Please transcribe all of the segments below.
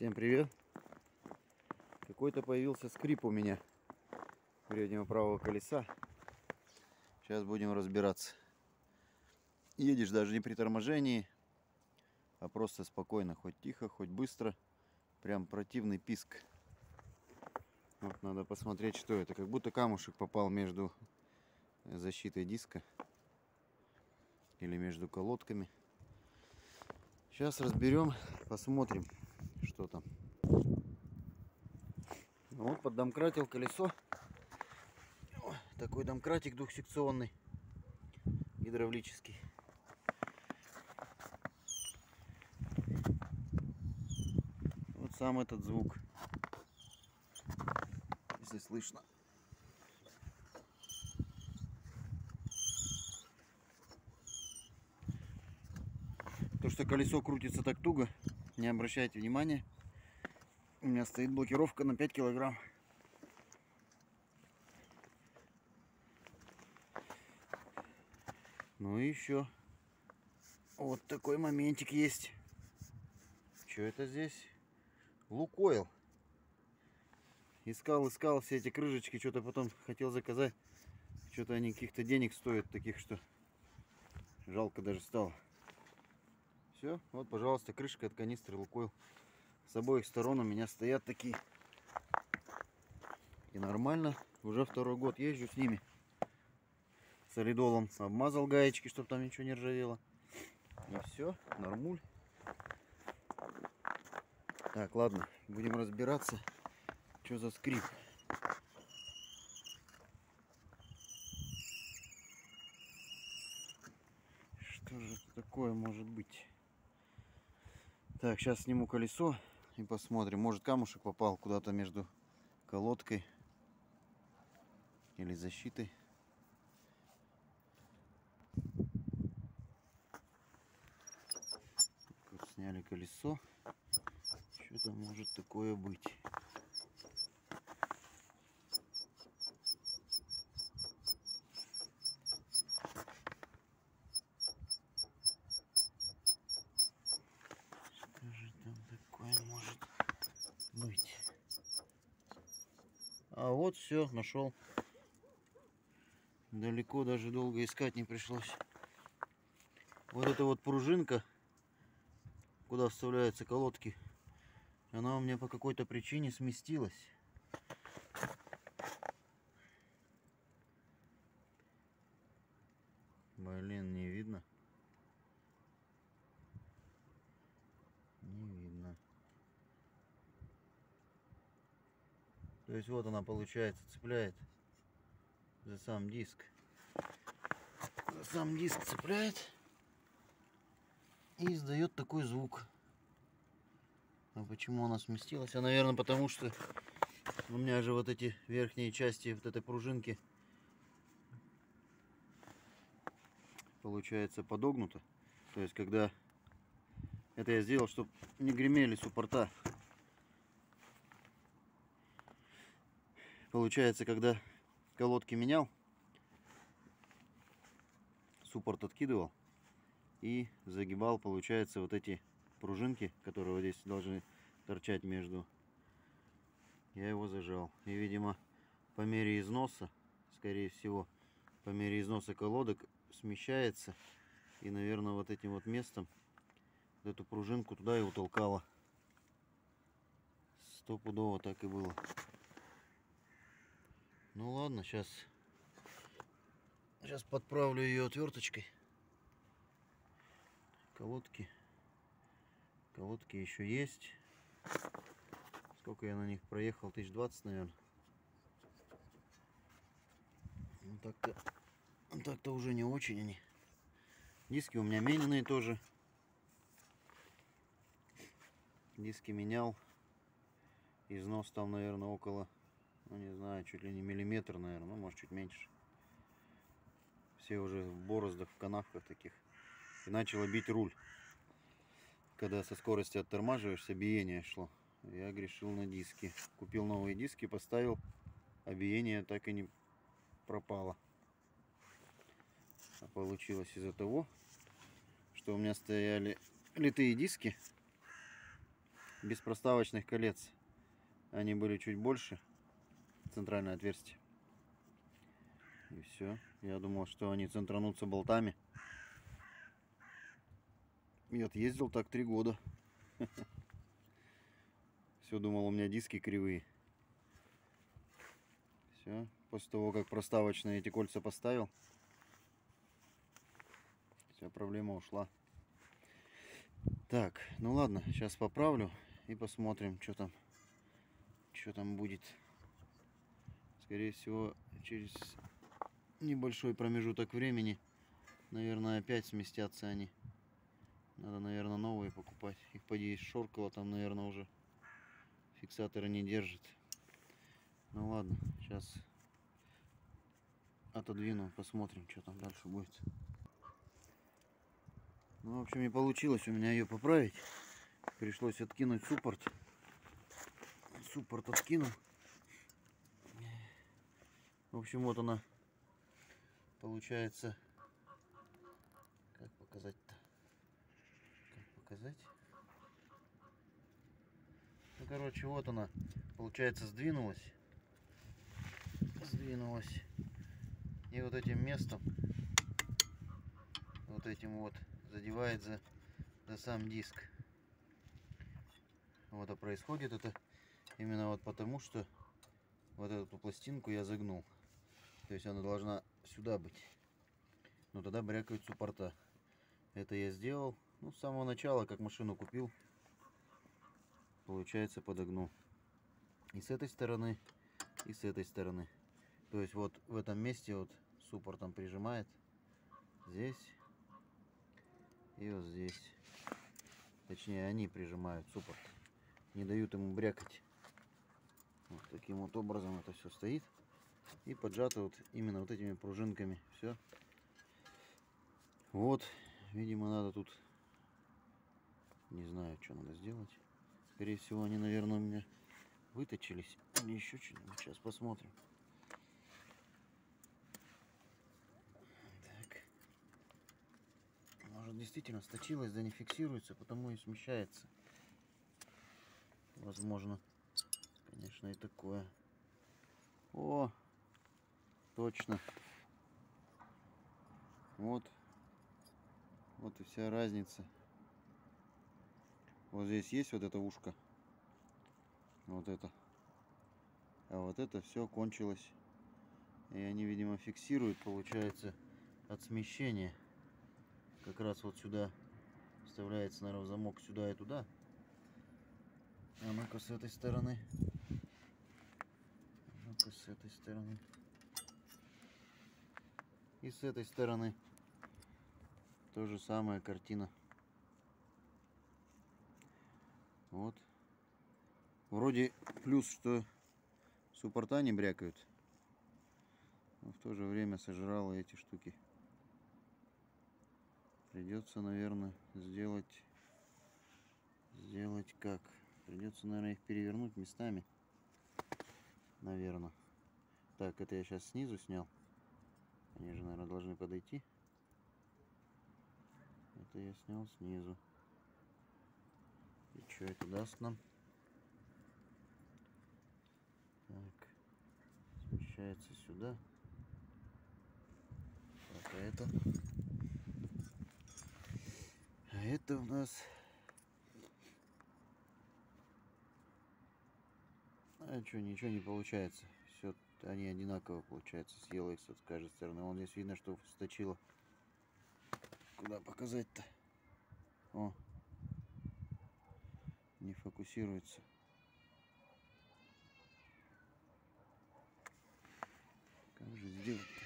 Всем привет! Какой-то появился скрип у меня переднего правого колеса. Сейчас будем разбираться. Едешь даже не при торможении, а просто спокойно, хоть тихо, хоть быстро. Прям противный писк. Вот надо посмотреть, что это. Как будто камушек попал между защитой диска или между колодками. Сейчас разберем, посмотрим, что там. Вот поддомкратил колесо. Такой домкратик двухсекционный, гидравлический. Вот сам этот звук, если слышно. То, что колесо крутится так туго, не обращайте внимания. У меня стоит блокировка на 5 килограмм. Ну и еще вот такой моментик есть. Что это здесь? Лукойл. Искал все эти крышечки, что-то потом хотел заказать. Что-то они каких-то денег стоят, таких, что жалко даже стало. Все, вот, пожалуйста, крышка от канистры Лукойл. С обоих сторон у меня стоят такие. И нормально. Уже второй год езжу с ними. Солидолом обмазал гаечки, чтобы там ничего не ржавело. И все, нормуль. Так, ладно, будем разбираться, что за скрип. Что же это такое может быть? Так, сейчас сниму колесо и посмотрим. Может, камушек попал куда-то между колодкой или защитой. Вот сняли колесо. Что-то может такое быть. Что же там такое может быть? А вот все, нашел. Далеко даже долго искать не пришлось. Вот эта вот пружинка, куда вставляются колодки, она у меня по какой-то причине сместилась. Блин, не видно. Не видно. То есть вот она, получается, цепляет за сам диск. За сам диск цепляет и издает такой звук. А почему она сместилась? А, наверное, потому что у меня же вот эти верхние части вот этой пружинки, получается, подогнуто. То есть, когда это я сделал, чтобы не гремели суппорта. Получается, когда колодки менял, суппорт откидывал и загибал, получается, вот эти пружинки, которые вот здесь должны торчать между. Я его зажал. И, видимо, по мере износа, скорее всего, по мере износа колодок смещается. И, наверное, вот этим вот местом вот эту пружинку туда и утолкало. Стопудово так и было. Ну ладно, сейчас подправлю ее отверточкой. Колодки еще есть. Сколько я на них проехал? 1020, наверное. Ну, так-то уже не очень они. Диски у меня мененные тоже. Диски менял. Износ там, наверное, около, ну не знаю, чуть ли не миллиметр, наверное, ну может чуть меньше. Все уже в бороздах, в канавках таких. И начало бить руль. Когда со скорости оттормаживаешься, биение шло. Я грешил на диски. Купил новые диски, поставил, а биение так и не пропало. А получилось из-за того, что у меня стояли литые диски. без проставочных колец. Они были чуть больше, центральное отверстие. И все. Я думал, что они центранутся болтами. И отъездил так 3 года. Все, думал, у меня диски кривые. Все. После того, как проставочные эти кольца поставил, вся проблема ушла. Так, ну ладно, сейчас поправлю и посмотрим, что там будет. Скорее всего, через небольшой промежуток времени, наверное, опять сместятся они. Надо, наверное, новые покупать. Их поди шоркало, там, наверное, уже фиксаторы не держит. Ну ладно, сейчас отодвину, посмотрим, что там дальше будет. Ну, в общем, не получилось у меня ее поправить. Пришлось откинуть суппорт. Суппорт откинул. В общем, вот она получается. Как показать-то? Как показать? Ну, короче, вот она, получается, сдвинулась. И вот этим местом, вот этим вот, задевает за сам диск. Вот, а происходит это именно вот потому, что вот эту пластинку я загнул. То есть она должна сюда быть. Но тогда брякают суппорта. Это я сделал, ну, с самого начала, как машину купил. Получается, подогнул. И с этой стороны, и с этой стороны. То есть вот в этом месте вот суппортом прижимает. Здесь и вот здесь. Точнее, они прижимают суппорт. Не дают ему брякать. Вот таким вот образом это все стоит. И поджато вот именно вот этими пружинками. Все. Вот. Видимо, надо тут... Не знаю, что надо сделать. Скорее всего, они, наверное, у меня выточились. Или еще что-нибудь. Сейчас посмотрим. Так. Может, действительно сточилось, да не фиксируется, потому и смещается. Возможно. Конечно, и такое. О! Точно. Вот. Вот и вся разница. Вот здесь есть вот это ушко. Вот это. А вот это все кончилось. И они, видимо, фиксируют, получается, от смещения. Как раз вот сюда вставляется, наверное, замок сюда и туда. А ну-ка с этой стороны. Ну-ка с этой стороны. И с этой стороны. То же самая картина. Вот. Вроде плюс, что суппорта не брякают. Но в то же время сожрало эти штуки. Придется, наверное, сделать как? Придется, наверное, их перевернуть местами. Наверное. Так, это я сейчас снизу снял. Они же, наверное, должны подойти. Это я снял снизу. И что это даст нам? Так. Смещается сюда. Так, а это у нас... А что, ничего не получается. Все, они одинаково получается. Съела их с каждой стороны. Вон здесь видно, что сточило. Куда показать-то? О, не фокусируется. Как же сделать-то?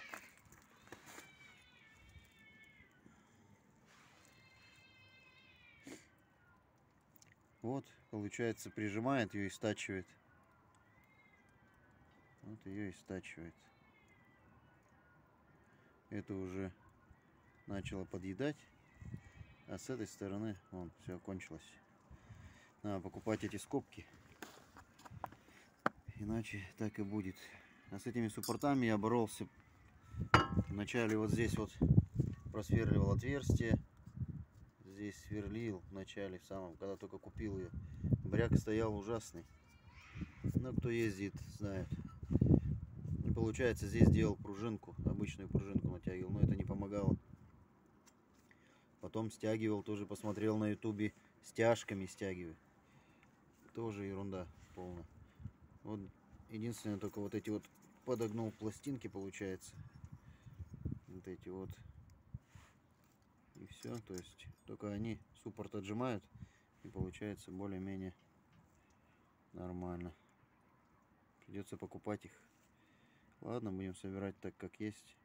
Вот, получается, прижимает ее и стачивает. Вот ее и стачивает. Это уже начало подъедать. А с этой стороны, вон, все кончилось. Надо покупать эти скобки. Иначе так и будет. А с этими суппортами я боролся. Вначале вот здесь вот просверливал отверстие. Здесь сверлил в начале, в самом, когда только купил ее. бряк стоял ужасный. Но кто ездит, знает. И получается, здесь делал пружинку, обычную пружинку натягивал, но это не помогало. Потом стягивал, тоже посмотрел на ютубе, стяжками стягиваю. Тоже ерунда полная. Вот единственное, только вот эти вот подогнул пластинки, получается. Вот эти вот. И все, то есть только они суппорт отжимают, и получается более-менее нормально. Придется покупать их. Ладно, будем собирать так, как есть.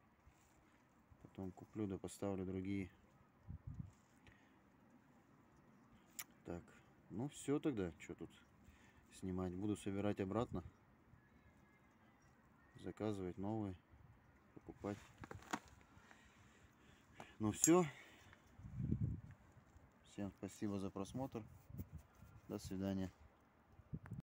Потом куплю, да поставлю другие. Так, ну все тогда, что тут снимать. Буду собирать обратно. Заказывать новые. Покупать. Ну все. Всем спасибо за просмотр. До свидания.